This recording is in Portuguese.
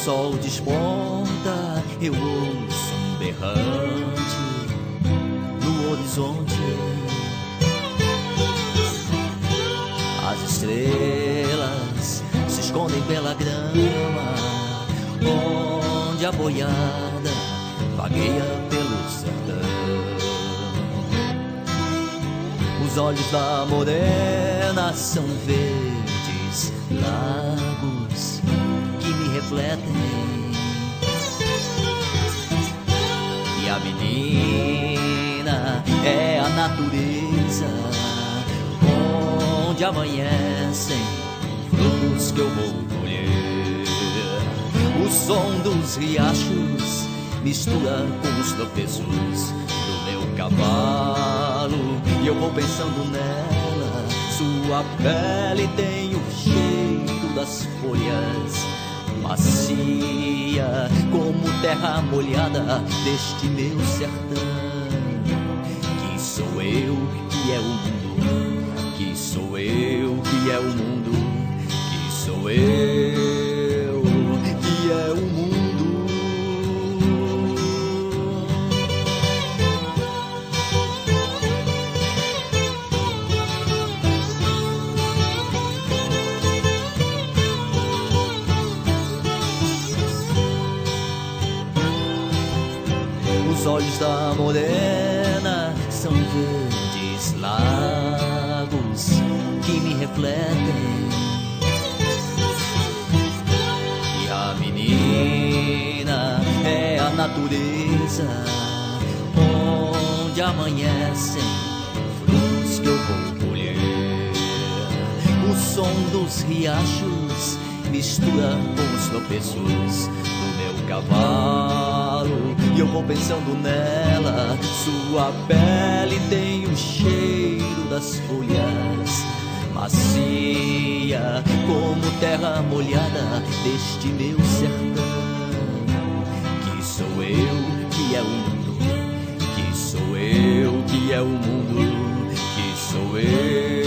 sol desponta, eu ouço um berrante no horizonte. As estrelas se escondem pela grama, onde a boiada vagueia pelo sertão. Os olhos da morena são verdes lagos que me refletem, e a menina é a natureza, onde amanhecem frutos que eu vou colher. O som dos riachos mistura com os tropeços do meu cavalo, e eu vou pensando nela. Sua pele tem o cheiro das folhas, macia como terra molhada deste meu sertão. Que sou eu, que é o mundo, que sou eu, que é o mundo, que sou eu, que é o mundo. Os olhos da morena são verdes lagos que me refletem, e a menina é a natureza, onde amanhecem frutos que eu vou colher. O som dos riachos mistura com os tropeços do meu cavalo, e eu vou pensando nela. Sua pele tem o cheiro das folhas, macia como terra molhada deste meu sertão. Que sou eu, que é o mundo, que sou eu, que é o mundo, que sou eu.